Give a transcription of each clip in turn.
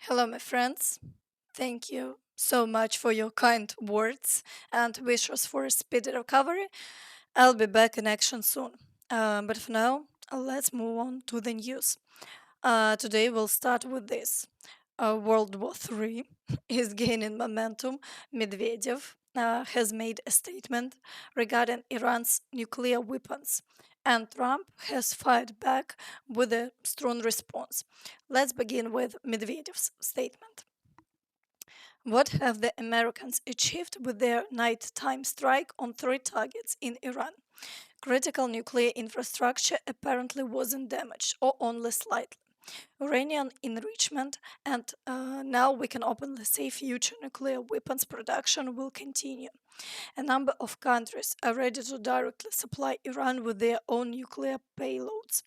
Hello, my friends. Thank you so much for your kind words and wishes for a speedy recovery. I'll be back in action soon. But for now, let's move on to the news. Today, we'll start with this. World War III is gaining momentum. Medvedev has made a statement regarding Iran's nuclear weapons, and Trump has fired back with a strong response. Let's begin with Medvedev's statement. What have the Americans achieved with their nighttime strike on three targets in Iran? Critical nuclear infrastructure apparently wasn't damaged, or only slightly. Uranium enrichment, and now we can openly say future nuclear weapons production will continue. A number of countries are ready to directly supply Iran with their own nuclear payloads.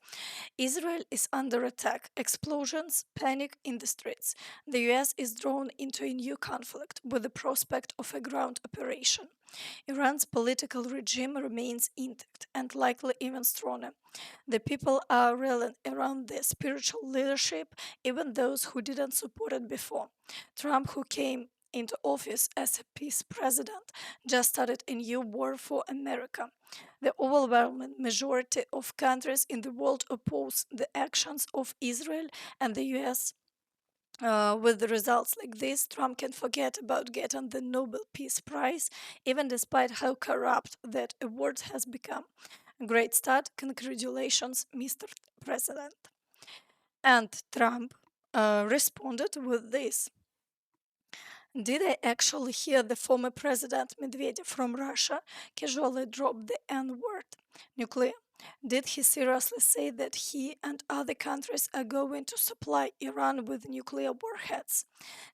Israel is under attack, explosions, panic in the streets. The US is drawn into a new conflict with the prospect of a ground operation. Iran's political regime remains intact and likely even stronger. The people are rallying around their spiritual leadership, even those who didn't support it before. Trump, who came into office as a peace president, just started a new war for America. The overwhelming majority of countries in the world oppose the actions of Israel and the US. With the results like this, Trump can forget about getting the Nobel Peace Prize, even despite how corrupt that award has become. Great start. Congratulations, Mr. President. And Trump responded with this. Did I actually hear the former President Medvedev from Russia casually drop the N word? Nuclear. Did he seriously say that he and other countries are going to supply Iran with nuclear warheads?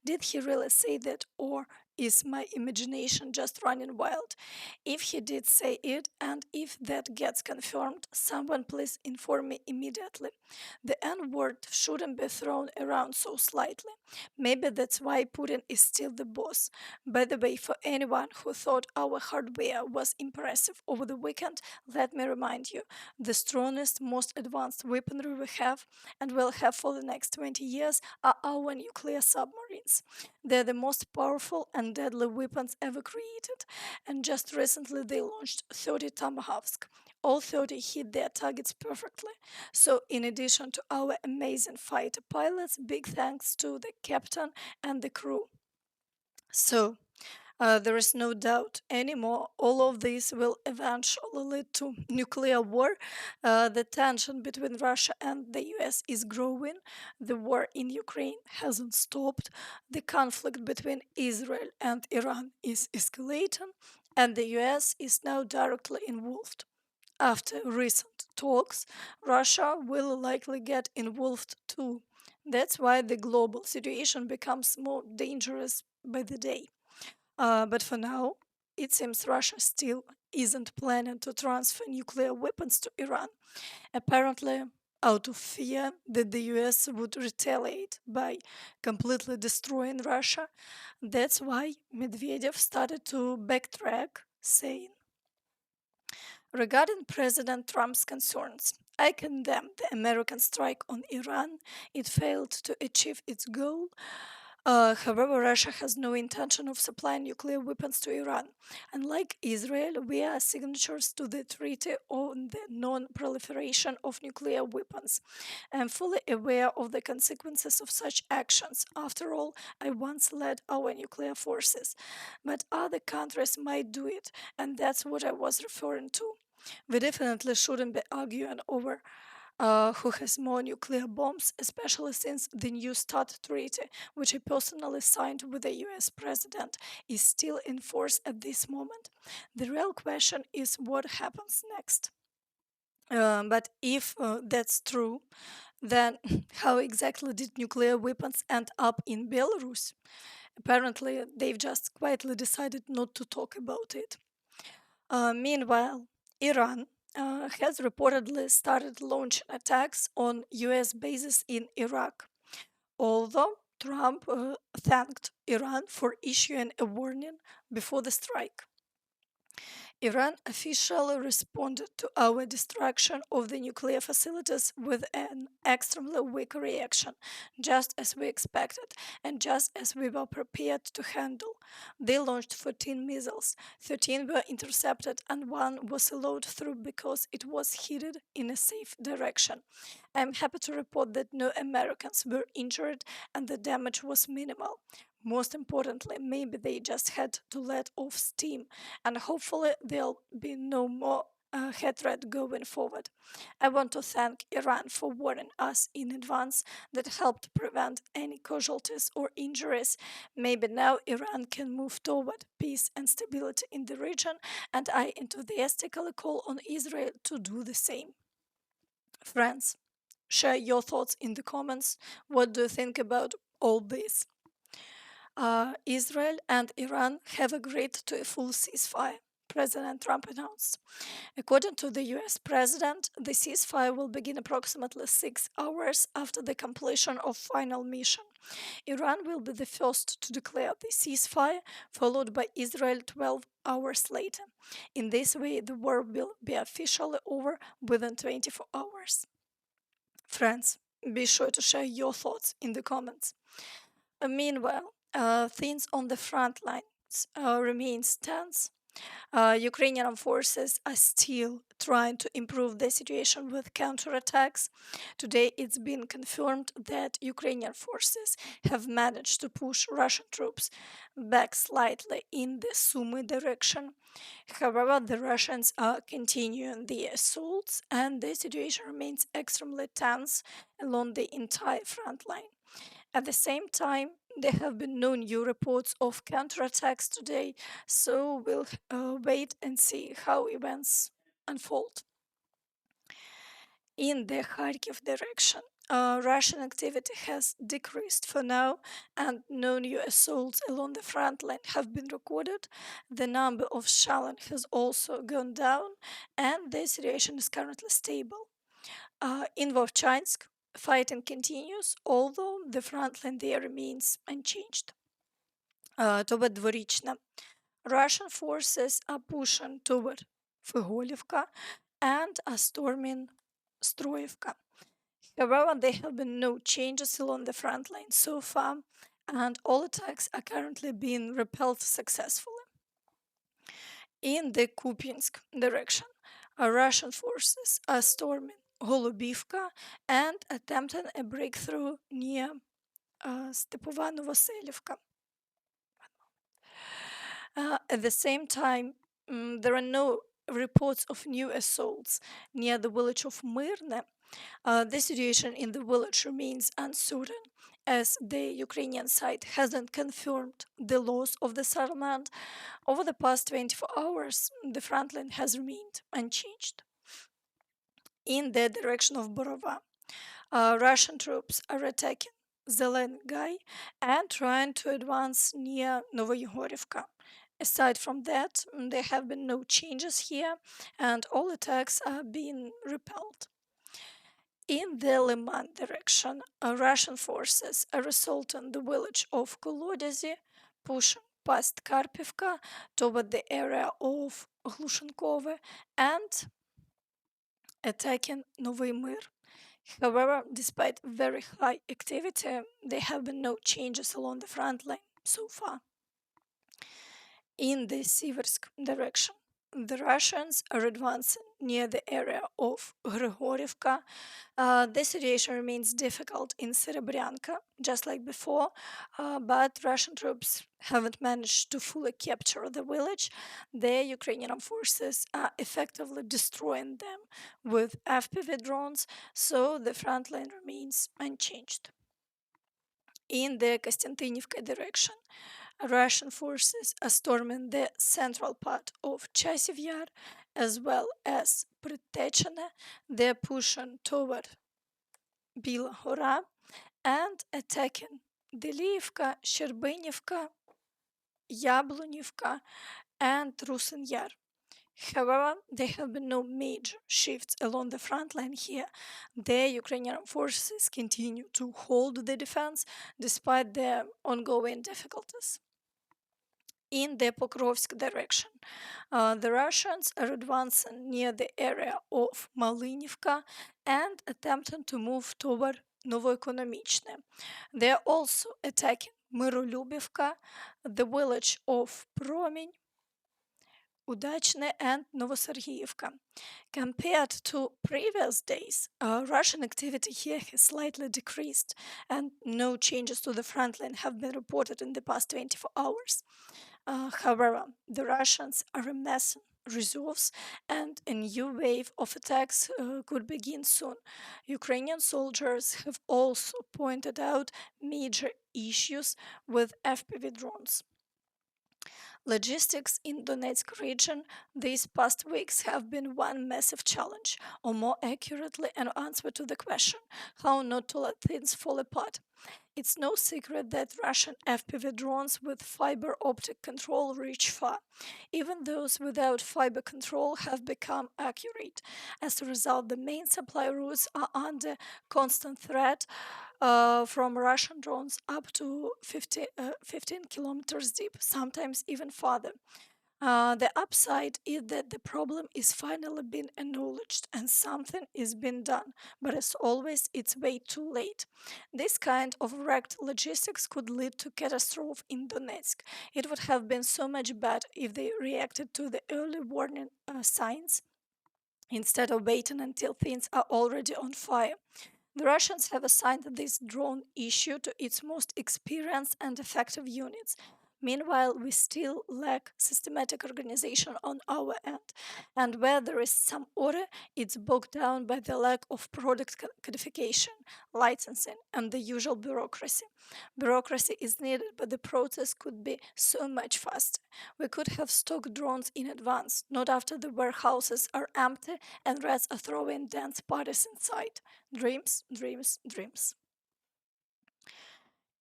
Did he really say that, or is my imagination just running wild? If he did say it, and if that gets confirmed, someone please inform me immediately. The N word shouldn't be thrown around so slightly. Maybe that's why Putin is still the boss. By the way, for anyone who thought our hardware was impressive over the weekend, let me remind you the strongest, most advanced weaponry we have and will have for the next 20 years are our nuclear submarines. They're the most powerful and deadly weapons ever created, and just recently they launched 30 Tomahawks. All 30 hit their targets perfectly. So, in addition to our amazing fighter pilots, big thanks to the captain and the crew. So, there is no doubt anymore. All of this will eventually lead to nuclear war. The tension between Russia and the US is growing. The war in Ukraine hasn't stopped. The conflict between Israel and Iran is escalating, and the US is now directly involved. After recent talks, Russia will likely get involved too. That's why the global situation becomes more dangerous by the day. But for now, it seems Russia still isn't planning to transfer nuclear weapons to Iran. Apparently, out of fear that the US would retaliate by completely destroying Russia. That's why Medvedev started to backtrack, saying, regarding President Trump's concerns, I condemn the American strike on Iran. It failed to achieve its goal. However, Russia has no intention of supplying nuclear weapons to Iran. Unlike Israel, we are signatories to the Treaty on the Non-Proliferation of Nuclear Weapons. I am fully aware of the consequences of such actions. After all, I once led our nuclear forces. But other countries might do it, and that's what I was referring to. We definitely shouldn't be arguing over who has more nuclear bombs, especially since the New START treaty, which I personally signed with the US president, is still in force at this moment. The real question is what happens next. But if that's true, then how exactly did nuclear weapons end up in Belarus? Apparently, they've just quietly decided not to talk about it. Meanwhile, Iran has reportedly started launching attacks on US bases in Iraq, although Trump thanked Iran for issuing a warning before the strike. Iran officially responded to our destruction of the nuclear facilities with an extremely weak reaction, just as we expected and just as we were prepared to handle. They launched 14 missiles, 13 were intercepted, and one was allowed through because it was headed in a safe direction. I am happy to report that no Americans were injured and the damage was minimal. Most importantly, maybe they just had to let off steam, and hopefully there'll be no more hatred going forward. I want to thank Iran for warning us in advance that helped prevent any casualties or injuries. Maybe now Iran can move toward peace and stability in the region, and I enthusiastically call on Israel to do the same. Friends, share your thoughts in the comments. What do you think about all this? Israel and Iran have agreed to a full ceasefire, President Trump announced. According to the US president, the ceasefire will begin approximately 6 hours after the completion of final mission. Iran will be the first to declare the ceasefire, followed by Israel 12 hours later. In this way, the war will be officially over within 24 hours. Friends, be sure to share your thoughts in the comments. Meanwhile, things on the front lines remains tense. Ukrainian forces are still trying to improve the situation with counterattacks. Today, it's been confirmed that Ukrainian forces have managed to push Russian troops back slightly in the Sumy direction. However, the Russians are continuing the assaults, and the situation remains extremely tense along the entire front line. At the same time, there have been no new reports of counterattacks today, so we'll wait and see how events unfold. In the Kharkiv direction, Russian activity has decreased for now, and no new assaults along the front line have been recorded. The number of shelling has also gone down, and the situation is currently stable. In Vovchansk, fighting continues, although the front line there remains unchanged. Toward Dvorichna, Russian forces are pushing toward Figolivka and are storming Stroivka. However, there have been no changes along the front line so far, and all attacks are currently being repelled successfully. In the Kupyansk direction, Russian forces are storming Holubivka and attempting a breakthrough near Stepova Novosilka. At the same time, there are no reports of new assaults near the village of Myrne. The situation in the village remains uncertain as the Ukrainian side hasn't confirmed the loss of the settlement. Over the past 24 hours, the front line has remained unchanged. In the direction of Borova, Russian troops are attacking Zelengai and trying to advance near Novoyegorivka. Aside from that, there have been no changes here, and all attacks are being repelled. In the Lyman direction, Russian forces are assaulting the village of Kolodezi, pushing past Karpivka toward the area of Glushenkove, and attacking Novy Mir. However, despite very high activity, there have been no changes along the front line so far. In the Siversk direction, the Russians are advancing near the area of Grigorivka. The situation remains difficult in Serebryanka, just like before, but Russian troops haven't managed to fully capture the village. The Ukrainian forces are effectively destroying them with FPV drones, so the front line remains unchanged. In the Kostyantynivka direction, Russian forces are storming the central part of Chasiv Yar as well as Protechene. They're pushing toward Bila Hora and attacking Delivka, Sherbinivka, Yablonivka, and Rusin Yar. However, there have been no major shifts along the front line here. The Ukrainian forces continue to hold the defense despite the ongoing difficulties. in the Pokrovsk direction. The Russians are advancing near the area of Malynivka and attempting to move toward Novoekonomichne. They are also attacking Myrolubivka, the village of Promень, Udachne, and Novosergiyevka. Compared to previous days, Russian activity here has slightly decreased, and no changes to the front line have been reported in the past 24 hours. However, the Russians are amassing reserves, and a new wave of attacks could begin soon. Ukrainian soldiers have also pointed out major issues with FPV drones. Logistics in Donetsk region these past weeks have been one massive challenge, or more accurately, an answer to the question how not to let things fall apart. It's no secret that Russian FPV drones with fiber optic control reach far. Even those without fiber control have become accurate. As a result, the main supply routes are under constant threat from Russian drones up to 15 kilometers deep, sometimes even farther. The upside is that the problem is finally being acknowledged and something is being done, but as always, it's way too late. This kind of wrecked logistics could lead to catastrophe in Donetsk. It would have been so much better if they reacted to the early warning signs instead of waiting until things are already on fire. The Russians have assigned this drone issue to its most experienced and effective units. Meanwhile, we still lack systematic organization on our end, and where there is some order, it's bogged down by the lack of product codification, licensing, and the usual bureaucracy. Bureaucracy is needed, but the process could be so much faster. We could have stocked drones in advance, not after the warehouses are empty and rats are throwing dance parties inside. Dreams, dreams, dreams.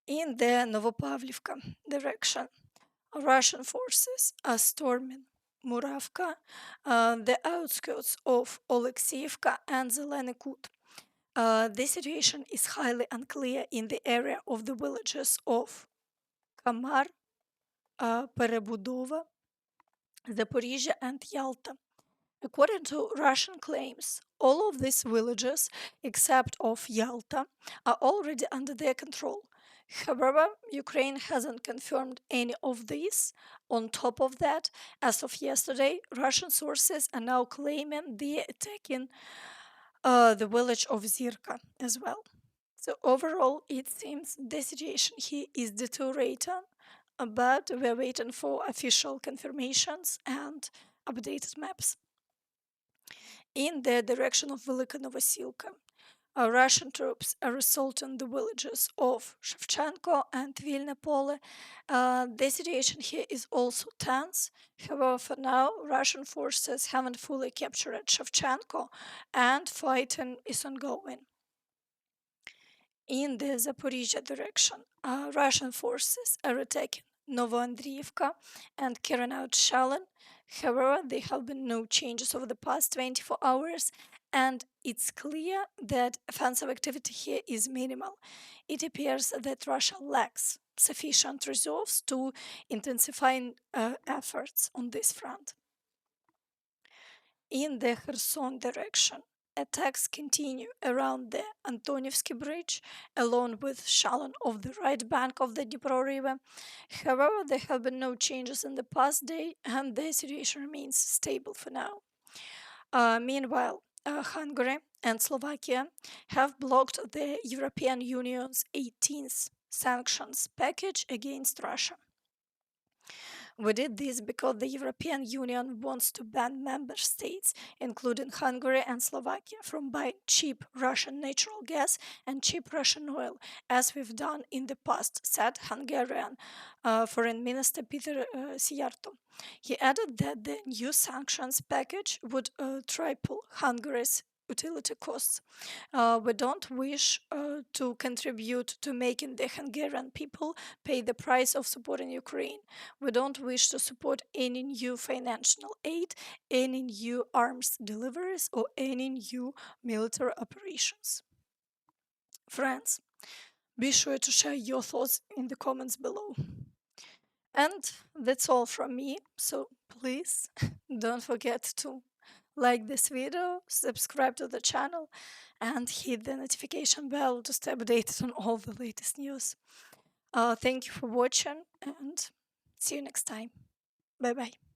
In the Novopavlivka direction, Russian forces are storming Muravka, the outskirts of Oleksievka and Zeleny Kut. The situation is highly unclear in the area of the villages of Kamar, Perebudova, Zaporizhzhia, and Yalta. According to Russian claims, all of these villages, except of Yalta, are already under their control. However, Ukraine hasn't confirmed any of these. On top of that, as of yesterday, Russian sources are now claiming they are attacking the village of Zirka as well. So overall, it seems the situation here is deteriorating, but we're waiting for official confirmations and updated maps. In the direction of Velika Novosilka, Russian troops are assaulting the villages of Shevchenko and Vilna the situation here is also tense. However, for now, Russian forces haven't fully captured Shevchenko and fighting is ongoing. In the Zaporizhzhia direction, Russian forces are attacking Novoandriivka and carrying out shelling. However, there have been no changes over the past 24 hours, and it's clear that offensive activity here is minimal. It appears that Russia lacks sufficient reserves to intensify efforts on this front. In the Kherson direction, attacks continue around the Antonivsky Bridge, along with shelling of the right bank of the Dnipro River. However, there have been no changes in the past day, and the situation remains stable for now. Meanwhile, Hungary and Slovakia have blocked the European Union's 18th sanctions package against Russia. We did this because the European Union wants to ban member states, including Hungary and Slovakia, from buying cheap Russian natural gas and cheap Russian oil, as we've done in the past, said Hungarian Foreign Minister Peter Szijjártó. He added that the new sanctions package would triple Hungary's utility costs. We don't wish to contribute to making the Hungarian people pay the price of supporting Ukraine. We don't wish to support any new financial aid, any new arms deliveries, or any new military operations. Friends, be sure to share your thoughts in the comments below. And that's all from me. So please don't forget to like this video, subscribe to the channel, and hit the notification bell to stay updated on all the latest news. Thank you for watching and see you next time. Bye bye.